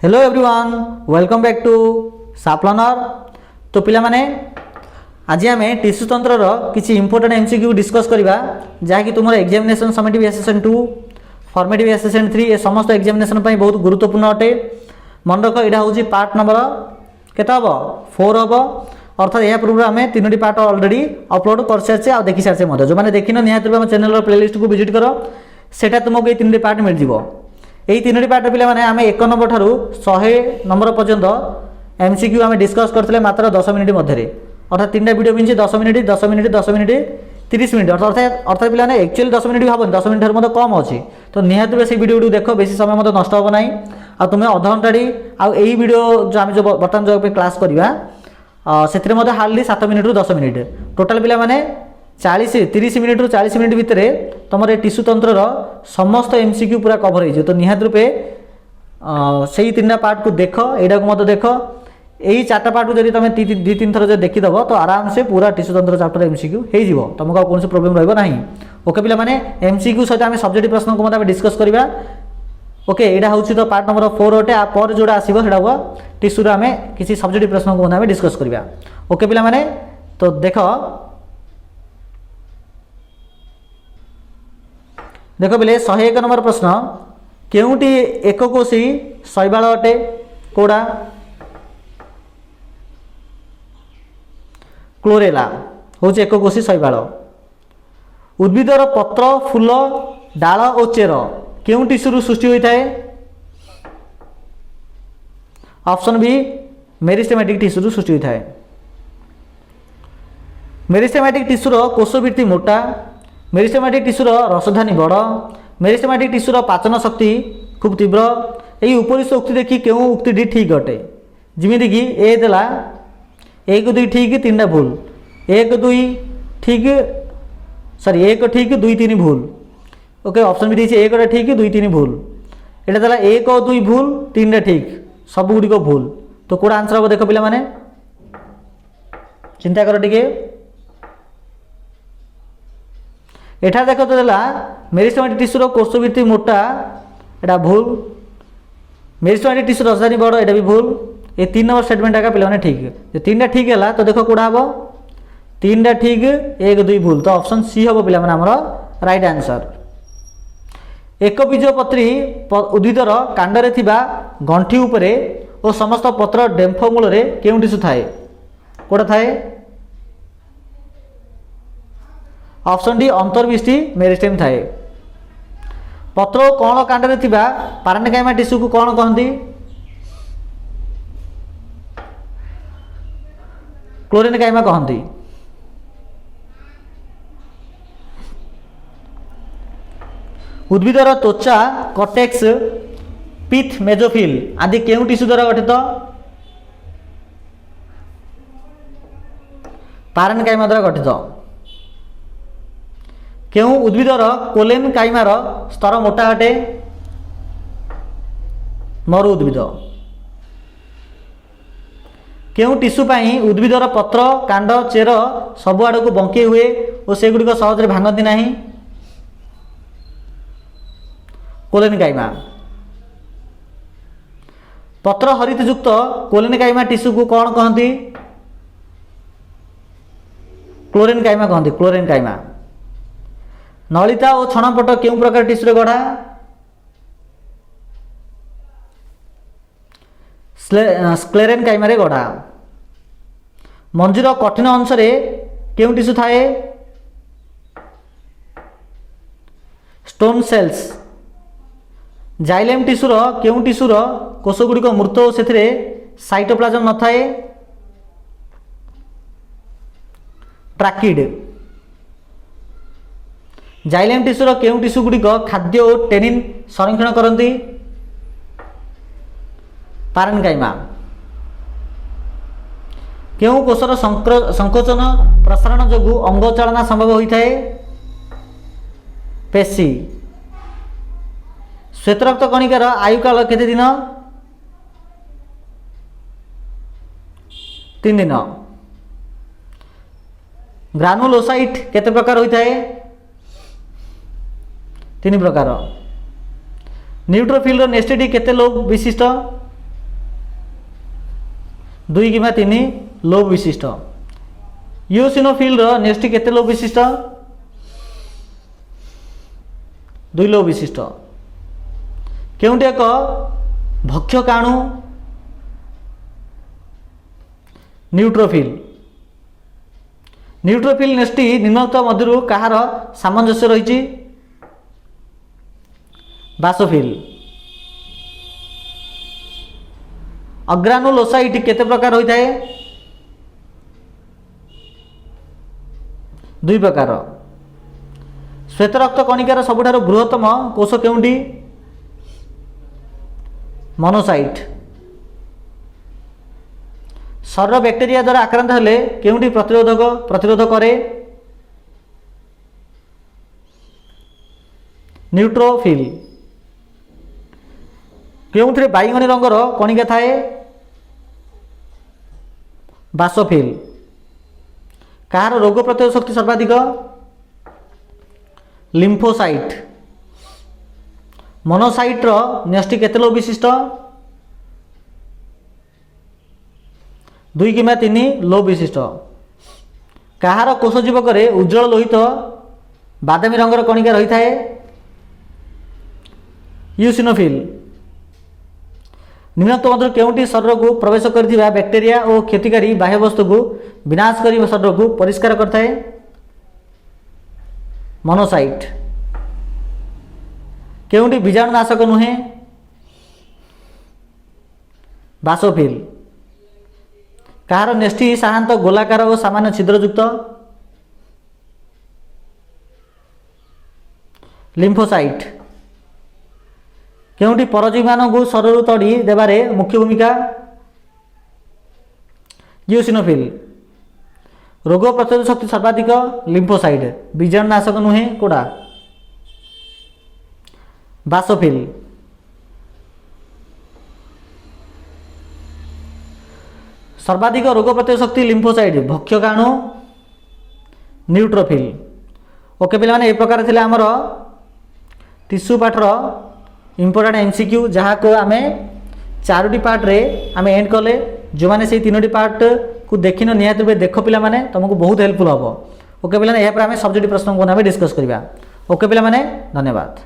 Hello everyone, welcome back to साफ learner. तो पिला माने आज आम टिश्यू तंत्र किसी इंपोर्टेंट एमसीक्यू डिस्कस करवा जहाँकि तुम एग्जामिनेशन समेटिव एसेसन 2 फॉर्मेटिव एसेसन 3 ए समस्त एग्जामिनेशन बहुत गुरुत्वपूर्ण अटे। मन रख यहाँ हूँ पार्ट नंबर केत हम 4 हम अर्थात यह पूर्व आम 3टी पार्ट ऑलरेडी अपलोड कर सारी आ देखी सारी जो मैंने देखिन निहत रूप चैनल प्लेलिस्ट को विजिट कर सेटा तुमको ये 3टी पार्ट मिल जाव। यही 3टी पार्ट पे आम 1 नंबर ठारू 100 नंबर पर्यंत एमसीक्यू आम डिस्कस करते मात्र 10 मिनिट मध्य अर्थात 3टा वीडियो मिलছে 10 मिनिट 10 मिनिट 10 मिनिट 30 मिनिट अर्थात पे एक्चुअली 10 मिनिट भी हम 10 मिनिट ठार कम अच्छी तो निहत से वीडियो देख बेसी समय मतलब नष्ट हम ना आ तुम्हें अध घंटाटी आई वीडियो जो आम जो बर्तमान जो क्लास करवा से हार्डली 7 मिनिट रु 10 मिनिट टोटाल पिला माने 30 मिनिट रु 40 मिनिट भितर तुम टिश्यू तंत्र समस्त एमसीक्यू पूरा कभर हो तो निहत रूपे से 3टा पार्ट को देख यहाँ को मत देख यही 4टा पार्ट को जब तुम 2-3 थर जो देखीदेव तो आराम से पूरा टिश्यू तंत्र चैप्टर एमसीक्यू हो तुमको कौन प्रोब्लेम रही ओके पिला माने एमसीक्यू सहित आम सब्जेक्ट प्रश्न को डिस्कस करवा। ओके यहाँ हूँ तो पार्ट नंबर 4 अटे आपर जोड़ा आसो से टिश्यू आम किसी सब्जेक्ट प्रश्न को डिस्कस करवा। ओके पिला माने तो देख देख बोले 101 नंबर प्रश्न केउटी एककोशी शैवाल अटे कोड़ा क्लोरेला हूँ एककोशी शैवाल। उद्भिदर पत्र फूल डाल और चेर केउ टिश्यू सृष्टि होता है? ऑप्शन बी मेरिस्टेमेटिक टिश्यू सृष्टि होता है। मेरिस्टेमेटिक टिश्यूर कोषवृत्ति मोटा, मेरिस्टेमेटिक टिश्यूर रसधानी बड़, मेरिस्टेमेटिक टिश्यूर पाचन शक्ति खूब तीव्र। यही उपरिस्थ उक्ति देखी क्यों उक्ति ठीक अटे? जमीक ए देला 1 2 ठीक 3टा भूल 1 2 ठीक सॉरी 1 ठीक 2 3 भूल। ओके ऑप्शन भी देखिए 1टा ठीक 2 3 भूल यहाँ देला 1 और 2 भूल 3टा ठीक सब गुड़िक भूल तो कौड़ा आंसर हम देख पिला माने चिंता कर टिके एठा देख तो देला मेरिस्टेमेटिक टिश्यूर कोषवृत्ति मोटा एटा भूल, मेरिस्टेमेटिक टिश्यू रसधानी बड़ एटा भी भूल। ये 3 नंबर स्टेटमेंट आगे पे ठीक जो 3टा ठीक है तो देख कौड़ा हम 3टा ठीक 1 2 भूल तो ऑप्शन सी हम पे आमर राइट आंसर। एक बीजपत्री उद्भिदर कांडरे थिबा गंठी उपरे और समस्त पत्र डेम्फ मूल केउं टिश्यू थाए कौटा थाए? ऑप्शन डी अंतर्विष्टि मेरिस्टेम थाए। पत्र कौन कांडरे थिबा पारेन्काइमा टिश्यू को कौन कहती? क्लोरेनकाइमा कहती। उद्भिदर त्वचा कटेक्स पिथ मेजोफिल आदि केउं टिश्यू द्वारा गठित? पारेन्काइमा द्वारा गठित। केउं उद्भिदर कोलेनकाइमार स्तर मोटा अटे? मरु उद्भिद। केउं टिश्यू पाई उद्भिदर पत्र कांड चेर सब आड़ को बंके हुए और सेगुड़िक सहजरे भांगती नहीं? कोलेनकाइमा। पत्र हरित युक्त कोलेनकाइमा टिश्यू को कौन कहती? क्लोरेनकाइमा कहती। क्लोरेनकाइमा। नलिता और छणपट केउं प्रकार टिश्यू गढ़ा? स्क्लेरेनकाइमा रे गढ़ा। मंजीर कठिन अंश केउं टिश्यू थाए? Stone cells. जाइलेम टिश्यूर केउं टिश्यूर कोषगुड़िक मृत और से साइटोप्लाज्म न थाए? ट्राकिड। जाइलेम टिश्यूर केउं टिश्यू गुड़िक खाद्य और टेनिन संरक्षण करती? पारेन्काइमा। केउं कोषर संकोचन प्रसारण जोगु अंग चालना संभव होता है? पेशी। श्वेतरक्त कणिकार आयुकाल केते दिन? 3 दिन। ग्रानुलोसाइट केते प्रकार होता है? 3 प्रकार। न्यूट्रोफिल नेस्टेडी केते लोब विशिष्ट? 2 किंवा 3 लोब विशिष्ट। यूसिनोफिल नेक्स्ट केते लोब विशिष्ट 2 लोब विशिष्ट। केउंटे एक भक्ष्यकाणु न्यूट्रोफिल। न्यूट्रोफिल नेक्स्ट निम्नलिखित मध्यरु कहार सामंजस्य रही बासोफिल। अग्रानुलोसाइट केते प्रकार होता है 2 प्रकार। श्वेत रक्त कणिकार सबुठार बृहत्तम कोष केउंटी मोनोसाइट। शरीर बैक्टेरिया द्वारा आक्रांत हेले केउंटी प्रतिरोध करे न्यूट्रोफिल। केउंथरे बाइगणी रंगर कणिका थाए बासोफिल। कहार रोग प्रतिरोध शक्ति सर्वाधिक लिम्फोसाइट। मोनोसाइट नेक्स्ट केते लोब विशिष्ट 2 किंवा 3 लोब विशिष्ट। कहार कोष जीवक उज्ज्वल लोहित बादामी रंगर कणिका रही थाए यूसिनोफिल। निम्नलिखित मध्य केउंटी शरीर को प्रवेश करथिबा बैक्टेरिया और क्षतिकारी बाह्य वस्तु को विनाश करी शरीर को परिष्कार करथाए मोनोसाइट। केउंटी बीजाणुनाशक नुहे बासोफिल। कहार नेष्टि साधारणतः गोलाकार और सामान्य छिद्रयुक्त लिम्फोसाइट। केउंटी परजीवी मान को शरीर तड़ी देबारे मुख्य भूमिका यूसिनोफिल। रोग प्रतिरोध शक्ति सर्वाधिक लिम्फोसाइट। बीजाणुनाशक नुहे कोड़ा बासोफिल। सर्वाधिक रोग प्रतिरोध शक्ति लिम्फोसाइट भक्ष्यकाणु न्यूट्रोफिल। ओके पिला माने ए प्रकार थिला हमर टिश्यू पाठर इंपोर्टेंट एमसीक्यू जहाँ को आम 4टी पार्ट रे आम एंड कले। जो मैंने से 3टी पार्ट को देखिन निहाती रूपे देख पिला माने तुमको बहुत हेल्पफुल हम। ओके पिला आम सब्जेक्ट प्रश्न को डिस्कस करवा। ओके पिला माने धन्यवाद।